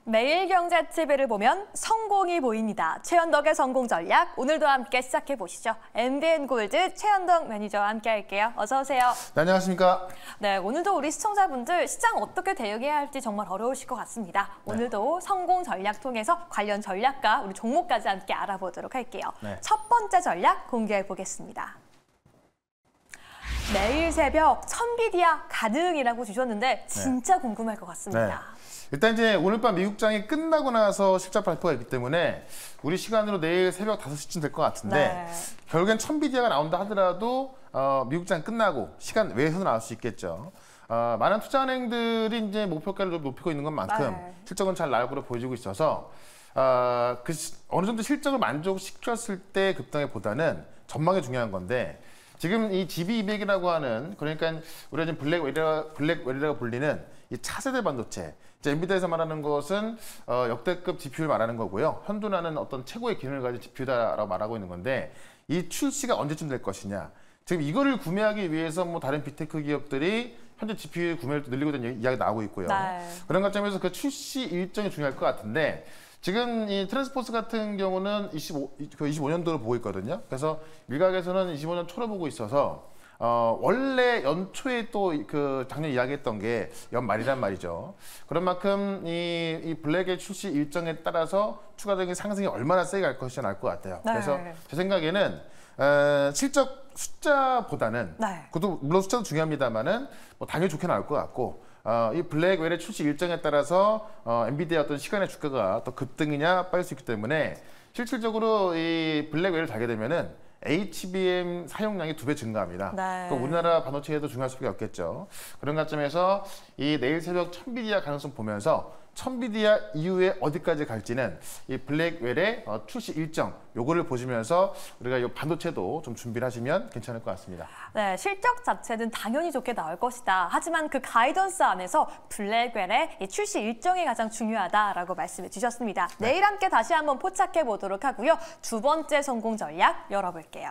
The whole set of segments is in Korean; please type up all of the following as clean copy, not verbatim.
매일경제TV를 보면 성공이 보입니다. 최현덕의 성공 전략, 오늘도 함께 시작해 보시죠. MBN골드 최현덕 매니저와 함께 할게요. 어서 오세요. 네, 안녕하십니까. 네, 오늘도 우리 시청자분들 시장 어떻게 대응해야 할지 정말 어려우실 것 같습니다. 오늘도 성공 전략 통해서 관련 전략과 우리 종목까지 함께 알아보도록 할게요. 첫 번째 전략 공개해 보겠습니다. 내일 새벽 천비디아 가능이라고 주셨는데 진짜 궁금할 것 같습니다. 일단 이제 오늘 밤 미국장이 끝나고 나서 실적 발표가 있기 때문에 우리 시간으로 내일 새벽 5시쯤 될 것 같은데 결국엔 천비디아가 나온다 하더라도 미국장 끝나고 시간 외에서 나올 수 있겠죠. 많은 투자은행들이 이제 목표가를 좀 높이고 있는 것만큼 실적은 잘 나올 거로 보여지고 있어서 어느 정도 실적을 만족시켰을 때 급등보다는 전망이 중요한 건데 지금 이 GB200이라고 하는 그러니까 우리가 지금 블랙웰이라고 불리는 이 차세대 반도체 이제 엔비디아에서 말하는 것은 역대급 GPU를 말하는 거고요. 현존하는 어떤 최고의 기능을 가진 GPU다라고 말하고 있는 건데 이 출시가 언제쯤 될 것이냐. 지금 이거를 구매하기 위해서 뭐 다른 빅테크 기업들이 현재 GPU 구매를 늘리고 있다는 이야기가 나오고 있고요. 그런 관점에서 그 출시 일정이 중요할 것 같은데 지금 이 트랜스포스 같은 경우는 25년도로 보고 있거든요. 그래서 일각에서는 25년 초로 보고 있어서 원래 연초에 또 그 작년 이야기했던 게 연말이란 말이죠. 그런 만큼 이 블랙의 출시 일정에 따라서 추가적인 상승이 얼마나 세게 갈 것인지 알 것 같아요. 그래서 제 생각에는 실적 숫자보다는 그것도 물론 숫자도 중요합니다만은 뭐 당연히 좋게 나올 것 같고 이 블랙웰의 출시 일정에 따라서 엔비디아 어떤 시간의 주가가 더 급등이냐 빠질 수 있기 때문에 실질적으로 이 블랙웰을 달게 되면은 HBM 사용량이 2배 증가합니다. 우리나라 반도체에도 중요할 수밖에 없겠죠. 그런 관점에서 이 내일 새벽 천비디아 가능성 보면서 천비디아 이후에 어디까지 갈지는 이 블랙웰의 출시 일정 요거를 보시면서 우리가 이 반도체도 좀 준비를 하시면 괜찮을 것 같습니다. 네, 실적 자체는 당연히 좋게 나올 것이다. 하지만 그 가이던스 안에서 블랙웰의 출시 일정이 가장 중요하다라고 말씀해 주셨습니다. 내일 함께 다시 한번 포착해 보도록 하고요. 두 번째 성공 전략 열어볼게요.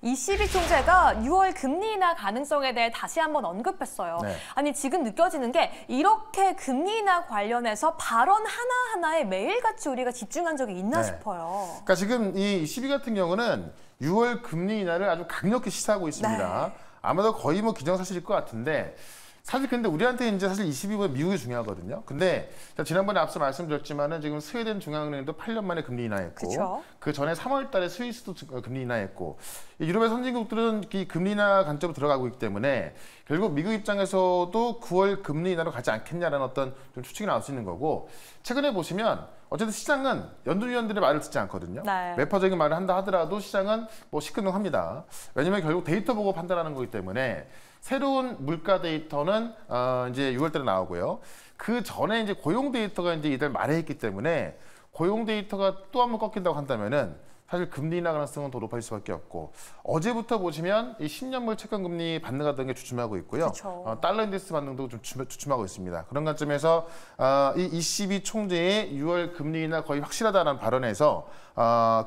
ECB 총재가 6월 금리 인하 가능성에 대해 다시 한번 언급했어요. 아니 지금 느껴지는 게 이렇게 금리 인하 관련해서 발언 하나하나에 매일같이 우리가 집중한 적이 있나 싶어요. 그러니까 지금 이 ECB 같은 경우는 6월 금리 인하를 아주 강력히 시사하고 있습니다. 아마도 거의 뭐 기정사실일 것 같은데 사실 근데 우리한테 이제 사실 22보다 미국이 중요하거든요. 근데 지난번에 앞서 말씀드렸지만은 지금 스웨덴 중앙은행도 8년 만에 금리 인하했고 그 전에 3월 달에 스위스도 금리 인하했고 유럽의 선진국들은 이 금리 인하 관점으로 들어가고 있기 때문에 결국 미국 입장에서도 9월 금리 인하로 가지 않겠냐라는 어떤 좀 추측이 나올 수 있는 거고 최근에 보시면 어쨌든 시장은 연준위원들의 말을 듣지 않거든요. 매퍼적인 말을 한다 하더라도 시장은 뭐 시큰둥합니다. 왜냐면 결국 데이터 보고 판단하는 거기 때문에 새로운 물가 데이터는 이제 6월달에 나오고요. 그 전에 이제 고용 데이터가 이제 이달 말에 있기 때문에 고용 데이터가 또 한 번 꺾인다고 한다면은 사실 금리 인하 가능성은 더 높아질 수밖에 없고 어제부터 보시면 이 10년물 채권금리 반등하던 게 주춤하고 있고요. 달러 인덱스 반등도 좀 주춤하고 있습니다. 그런 관점에서 이 ECB 총재의 6월 금리 인하 거의 확실하다는 발언에서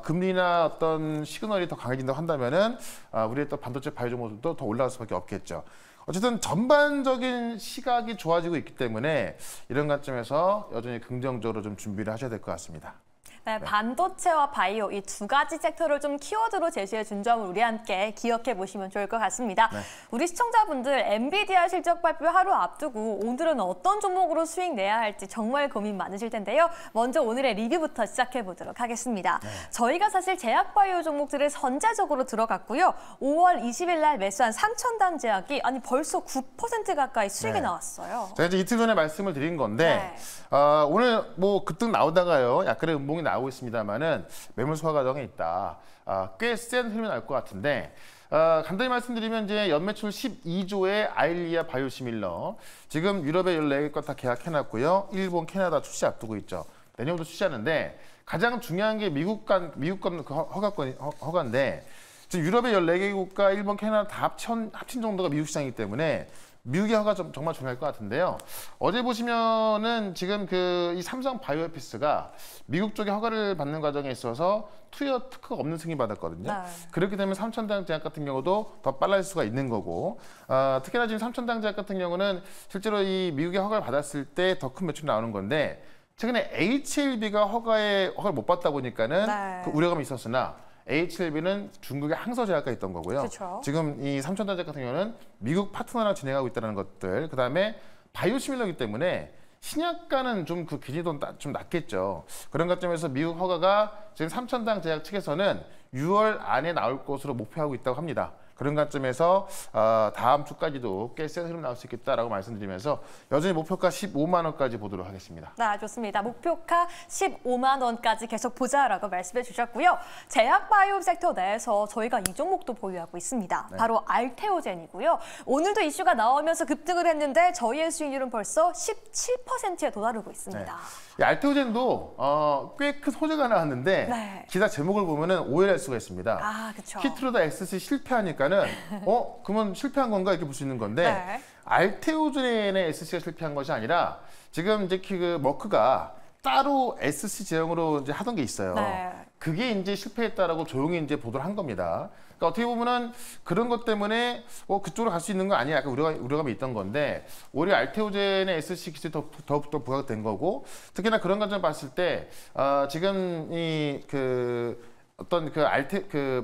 금리 인하 어떤 시그널이 더 강해진다고 한다면은 우리의 또 반도체 바이오 종목들도 더 올라갈 수밖에 없겠죠. 어쨌든 전반적인 시각이 좋아지고 있기 때문에 이런 관점에서 여전히 긍정적으로 좀 준비를 하셔야 될 것 같습니다. 반도체와 바이오 이 두 가지 섹터를 좀 키워드로 제시해 준 점을 우리 함께 기억해 보시면 좋을 것 같습니다. 우리 시청자분들 엔비디아 실적 발표 하루 앞두고 오늘은 어떤 종목으로 수익 내야 할지 정말 고민 많으실 텐데요. 먼저 오늘의 리뷰부터 시작해 보도록 하겠습니다. 저희가 사실 제약 바이오 종목들을 선제적으로 들어갔고요. 5월 20일 날 매수한 3,000단 제약이 아니 벌써 9% 가까이 수익이 나왔어요. 제가 이제 이틀 전에 말씀을 드린 건데 오늘 뭐 급등 나오다가요. 약간의 음봉이 나오고 있습니다만은 매물 소화 과정에 있다. 꽤 센 흐름이 나올 것 같은데 간단히 말씀드리면 이제 연매출 12조의 아일리아 바이오시밀러 지금 유럽의 14개 다 계약해놨고요. 일본, 캐나다 출시 앞두고 있죠. 내년부터 출시하는데 가장 중요한 게 미국 건 허가인데 지금 유럽의 14개 국가, 일본, 캐나다 다 합친 정도가 미국 시장이기 때문에 미국의 허가 정말 중요할 것 같은데요. 어제 보시면은 지금 이 삼성 바이오에피스가 미국 쪽에 허가를 받는 과정에 있어서 투여 특허가 없는 승인 받았거든요. 네. 그렇게 되면 삼천당 제약 같은 경우도 더 빨라질 수가 있는 거고, 특히나 지금 삼천당 제약 같은 경우는 실제로 이 미국의 허가를 받았을 때 더 큰 매출이 나오는 건데, 최근에 HLB가 허가를 못 받다 보니까는 네. 그 우려감이 있었으나 HLB는 중국의 항서제약가 있던 거고요. 그쵸. 지금 이 삼천당제약 같은 경우는 미국 파트너랑 진행하고 있다는 것들, 그다음에 바이오시밀러이기 때문에 신약과는 좀 그 기준도 좀 낮겠죠. 그런 관점에서 미국 허가가 지금 삼천당 제약 측에서는 6월 안에 나올 것으로 목표하고 있다고 합니다. 그런 관점에서 다음 주까지도 꽤 센 흐름 나올 수 있겠다라고 말씀드리면서 여전히 목표가 15만 원까지 보도록 하겠습니다. 네, 좋습니다. 목표가 15만 원까지 계속 보자라고 말씀해 주셨고요. 제약 바이오 섹터 내에서 저희가 이 종목도 보유하고 있습니다. 네. 바로 알테오젠이고요. 오늘도 이슈가 나오면서 급등을 했는데 저희의 수익률은 벌써 17%에 도달하고 있습니다. 네. 이 알테오젠도 꽤 큰 소재가 나왔는데 네. 기사 제목을 보면은 오해할 수가 있습니다. 아, 그렇죠. 키트루다 SC 실패하니까는 그러면 실패한 건가 이렇게 볼 수 있는 건데 네. 알테오젠의 SC가 실패한 것이 아니라 지금 이제 그 머크가 따로 SC 제형으로 이제 하던 게 있어요. 네. 그게 이제 실패했다라고 조용히 이제 보도를 한 겁니다. 그러니까 어떻게 보면은 그런 것 때문에 그쪽으로 갈 수 있는 거 아니야? 약간 우려감이 있던 건데 오히려 알테오젠의 SC 기술이 더욱더 부각된 거고 특히나 그런 관점 봤을 때 지금 어떤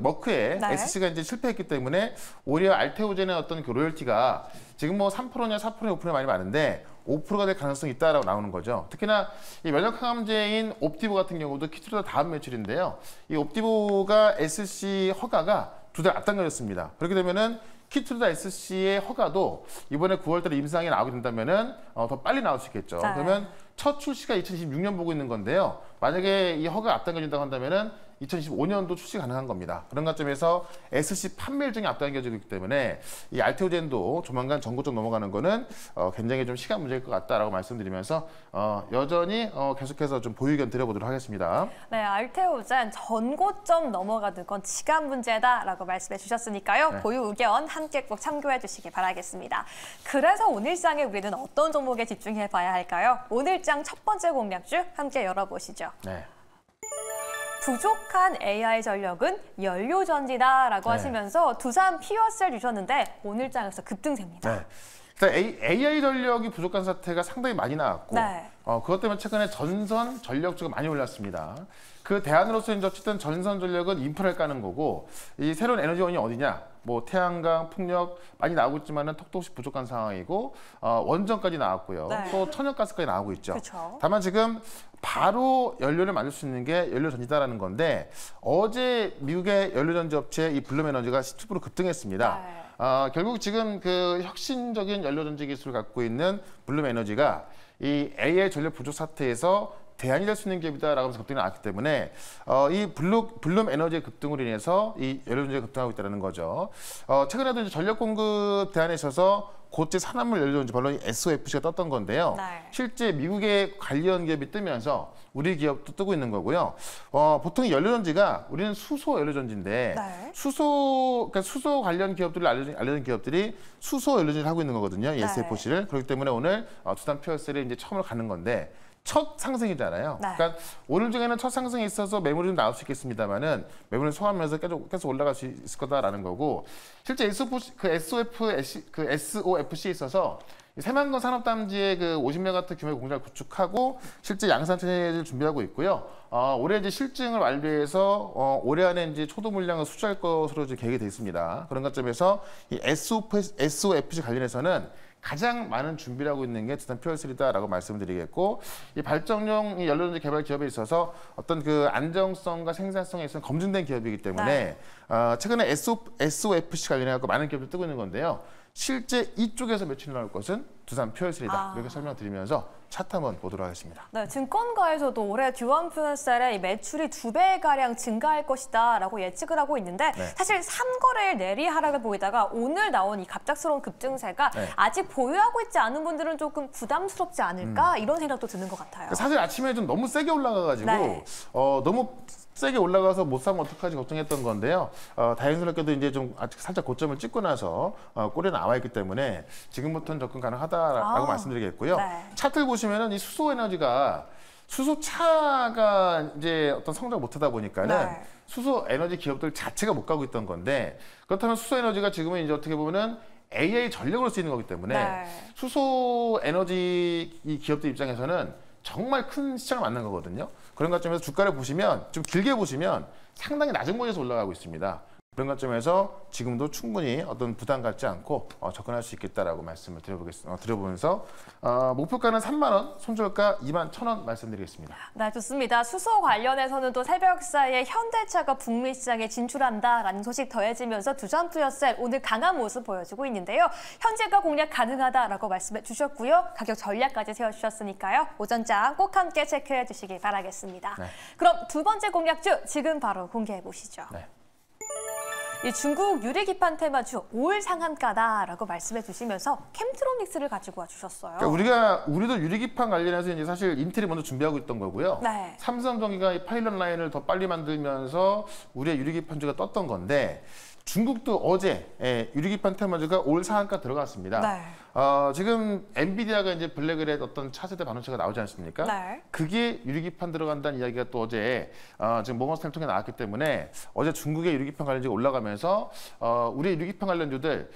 머크의 네. SC가 이제 실패했기 때문에 오히려 알테오젠의 어떤 그 로열티가 지금 뭐 3%냐 4%냐 5%냐 많이 많은데 5%가 될 가능성이 있다라고 나오는 거죠. 특히나 이 면역 항암제인 옵디보 같은 경우도 키트루다 다음 매출인데요. 이 옵디보가 SC 허가가 2달 앞당겨졌습니다. 그렇게 되면은 키트루다 SC의 허가도 이번에 9월달에 임상이 나오게 된다면은 더 빨리 나올 수 있겠죠. 네. 그러면 첫 출시가 2026년 보고 있는 건데요. 만약에 이 허가 앞당겨진다고 한다면은 2025년도 출시 가능한 겁니다. 그런 관점에서 SC 판매 일정이 앞당겨지고 있기 때문에 이 알테오젠도 조만간 전고점 넘어가는 거는 굉장히 좀 시간 문제일 것 같다라고 말씀드리면서 여전히 계속해서 좀 보유 의견 드려보도록 하겠습니다. 네, 알테오젠 전고점 넘어가는 건 시간 문제다라고 말씀해 주셨으니까요. 네. 보유 의견 함께 꼭 참고해 주시기 바라겠습니다. 그래서 오늘 장에 우리는 어떤 종목에 집중해 봐야 할까요? 오늘 장 첫 번째 공략주 함께 열어보시죠. 네. 부족한 AI 전력은 연료전지다라고 네. 하시면서 두산 피어스를 주셨는데 오늘 장에서 급등세입니다. 네. 일단 AI 전력이 부족한 사태가 상당히 많이 나왔고 네. 그것 때문에 최근에 전선 전력주가 많이 올랐습니다. 그 대안으로서 이제 어쨌든 전선 전력은 인프라를 까는 거고 이 새로운 에너지원이 어디냐? 뭐 태양광, 풍력 많이 나오고 있지만은 턱도 없이 부족한 상황이고 원전까지 나왔고요. 네. 또 천연가스까지 나오고 있죠. 그쵸. 다만 지금 바로 연료를 만들 수 있는 게 연료전지다라는 건데 어제 미국의 연료전지 업체 이 블룸에너지가 17% 급등했습니다. 네. 결국 지금 그 혁신적인 연료전지 기술을 갖고 있는 블룸에너지가 이 AI 전력 부족 사태에서 대안이 될 수 있는 기업이다라고 하면서 급등이 나왔기 때문에 이 블룸 에너지의 급등으로 인해서 이 연료전지가 급등하고 있다는 거죠. 최근에도 이제 전력 공급 대안에 있어서 고체 산화물 연료전지 바로 SOFC가 떴던 건데요. 네. 실제 미국의 관련 기업이 뜨면서 우리 기업도 뜨고 있는 거고요. 보통 연료전지가 우리는 수소 연료전지인데 네. 수소 관련 기업들을 알려진 기업들이 수소 연료전지를 하고 있는 거거든요. 이 네. SFC를. 그렇기 때문에 오늘 두산 피어스를 이제 처음으로 가는 건데 첫 상승이잖아요. 네. 그러니까 오늘 중에는 첫 상승이 있어서 매물이 좀 나올 수 있겠습니다만은 매물을 소화하면서 계속 올라갈 수 있을 거다라는 거고 실제 SOFC에 있어서 새만금 산업단지의 그 50메가와트 규모의 공장을 구축하고 실제 양산 체제를 준비하고 있고요. 올해 이제 실증을 완료해서 올해 안에 이제 초도 물량을 수주할 것으로 이제 계획이 되어 있습니다. 그런 관점에서 이 SOFC 관련해서는 가장 많은 준비를 하고 있는 게 두산 퓨얼3다라고 말씀드리겠고 이 발전용 이 연료전지 개발 기업에 있어서 어떤 그 안정성과 생산성에 있어서 검증된 기업이기 때문에 최근에 SOFC 관련해서 많은 기업들이 뜨고 있는 건데요. 실제 이쪽에서 매출이 나올 것은 두산 퓨얼3다 이렇게 설명드리면서 차트 한번 보도록 하겠습니다. 네, 증권가에서도 올해 듀원퓨얼셀의 매출이 2배가량 증가할 것이다라고 예측을 하고 있는데 네. 사실 3거래일 내리 하락을 보이다가 오늘 나온 이 갑작스러운 급등세가 네. 아직 보유하고 있지 않은 분들은 조금 부담스럽지 않을까 이런 생각도 드는 것 같아요. 사실 아침에 좀 너무 세게 올라가가지고 네. 너무 세게 올라가서 못 사면 어떡하지 걱정했던 건데요. 다행스럽게도 이제 좀 아직 살짝 고점을 찍고 나서 꼴에 나와 있기 때문에 지금부터는 접근 가능하다라고 말씀드리겠고요. 네. 차트를 보시면은 이 수소 에너지가 수소차가 이제 어떤 성장 못하다 보니까는 네. 수소 에너지 기업들 자체가 못 가고 있던 건데 그렇다면 수소 에너지가 지금은 이제 어떻게 보면은 AI 전력으로 쓰이는 거기 때문에 네. 수소 에너지 이 기업들 입장에서는 정말 큰 시장을 맞는 거거든요. 그런 관점에서 주가를 보시면 좀 길게 보시면 상당히 낮은 곳에서 올라가고 있습니다. 그런 관점에서 지금도 충분히 어떤 부담 갖지 않고 접근할 수 있겠다라고 말씀을 드려보면서 목표가는 3만 원, 손절가 2만 1,000원 말씀드리겠습니다. 네, 좋습니다. 수소 관련해서는 또 새벽 사이에 현대차가 북미 시장에 진출한다라는 소식 더해지면서 두산투어셀 오늘 강한 모습 보여주고 있는데요. 현재가 공략 가능하다라고 말씀해 주셨고요. 가격 전략까지 세워주셨으니까요. 오전장 꼭 함께 체크해 주시기 바라겠습니다. 네. 그럼 두 번째 공략주 지금 바로 공개해 보시죠. 네. 이 중국 유리기판 테마주 올 상한가다라고 말씀해 주시면서 캠트로닉스를 가지고 와주셨어요. 그러니까 우리도 유리기판 관련해서 이제 사실 인텔이 먼저 준비하고 있던 거고요. 네. 삼성전기가 이 파일럿 라인을 더 빨리 만들면서 우리의 유리기판주가 떴던 건데 중국도 어제 유리기판 테마주가 올 상한가 들어갔습니다. 네. 지금 엔비디아가 이제 블랙을의 어떤 차세대 반도체가 나오지 않습니까? 네. 그게 유리기판 들어간다는 이야기가 또 어제 지금 모건스탠을 통해 나왔기 때문에 어제 중국의 유리기판 관련주가 올라가면서 우리 유리기판 관련주들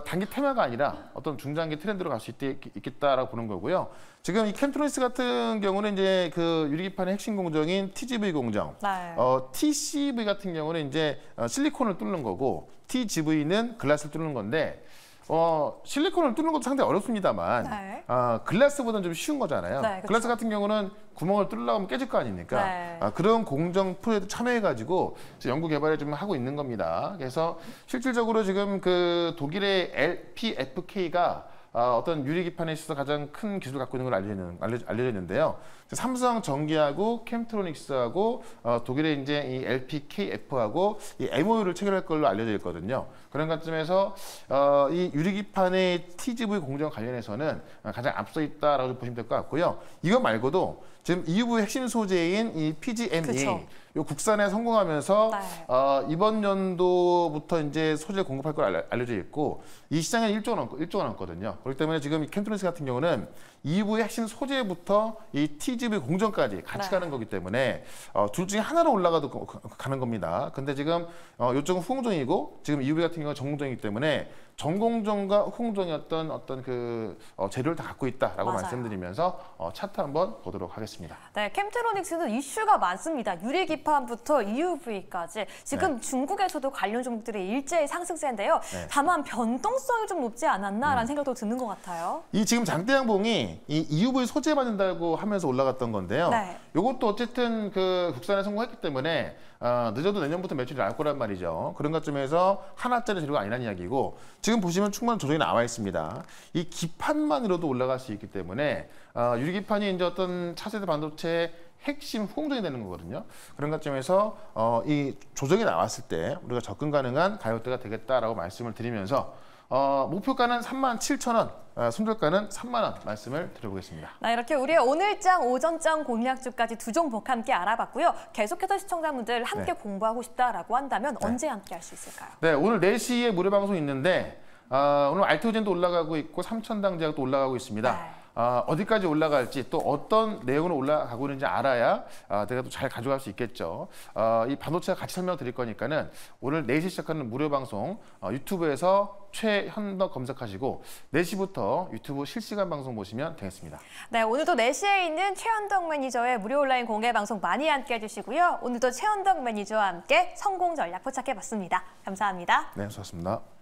단기 테마가 아니라 어떤 중장기 트렌드로 갈 수 있겠다라고 보는 거고요. 지금 이 캠트로닉스 같은 경우는 이제 그 유리기판의 핵심 공정인 TGV 공정, 네. TCV 같은 경우는 이제 실리콘을 뚫는 거고 TGV는 글라스를 뚫는 건데 실리콘을 뚫는 것도 상당히 어렵습니다만 네. 글라스보다는 좀 쉬운 거잖아요. 네, 그렇죠. 글라스 같은 경우는 구멍을 뚫으려고 하면 깨질 거 아닙니까? 네. 그런 공정 프로젝트 참여해가지고 연구 개발을 좀 하고 있는 겁니다. 그래서 실질적으로 지금 그 독일의 LPFK가 어떤 유리기판에 있어서 가장 큰 기술을 갖고 있는 걸 알려져 있는데요. 삼성전기하고 캠트로닉스하고 독일의 이제 이 LPKF하고 이 MOU를 체결할 걸로 알려져 있거든요. 그런 관점에서 이 유리기판의 TGV 공정 관련해서는 가장 앞서 있다라고 보시면 될 것 같고요. 이거 말고도 지금 EUV 핵심 소재인 이 PGM이 그쵸. 요 국산에 성공하면서 네. 이번 연도부터 이제 소재 공급할 걸 알려져 있고 이 시장에 1조가 넘거든요. 그렇기 때문에 지금 이 캠트로닉스 같은 경우는 EUV 핵심 소재부터 이 TGV 공정까지 같이 네. 가는 거기 때문에 둘 중에 하나로 올라가도 가는 겁니다. 근데 지금 이쪽은 후공정이고 지금 EUV 같은 경우는 전공정이기 때문에 전공정과 후공정이었던 어떤 그 재료를 다 갖고 있다라고 맞아요. 말씀드리면서 차트 한번 보도록 하겠습니다. 네, 캠트로닉스는 이슈가 많습니다. 유리기판부터 EUV까지. 지금 중국에서도 관련 종목들이 일제히 상승세인데요. 네. 다만 변동성이 좀 높지 않았나라는 생각도 드는 것 같아요. 이 지금 장대양봉이 이 EUV 소재 받는다고 하면서 올라갔던 건데요. 네. 이것도 어쨌든 그 국산에 성공했기 때문에 늦어도 내년부터 매출이 나올 거란 말이죠. 그런 것쯤에서 하나짜리 재료가 아니라는 이야기고 지금 보시면 충분한 조정이 나와 있습니다. 이 기판만으로도 올라갈 수 있기 때문에 유리기판이 이제 어떤 차세대 반도체의 핵심 후공정이 되는 거거든요. 그런 관점에서 이 조정이 나왔을 때 우리가 접근 가능한 가격대가 되겠다라고 말씀을 드리면서 목표가는 37,000원, 손절가는 3만 원 말씀을 드려보겠습니다. 네, 이렇게 우리의 오늘장, 오전장 공략주까지 두 종목 함께 알아봤고요. 계속해서 시청자분들 함께 네. 공부하고 싶다라고 한다면 언제 함께 할 수 있을까요? 네, 오늘 4시에 무료 방송 있는데 오늘 알테오젠도 올라가고 있고 삼천당제약도 올라가고 있습니다. 네. 어디까지 올라갈지 또 어떤 내용으로 올라가고 있는지 알아야 내가 또 잘 가져갈 수 있겠죠. 이 반도체와 같이 설명드릴 거니까는 오늘 4시 시작하는 무료 방송 유튜브에서 최현덕 검색하시고 4시부터 유튜브 실시간 방송 보시면 되겠습니다. 네, 오늘도 4시에 있는 최현덕 매니저의 무료 온라인 공개 방송 많이 함께 해주시고요. 오늘도 최현덕 매니저와 함께 성공 전략 포착해봤습니다. 감사합니다. 네, 수고하셨습니다.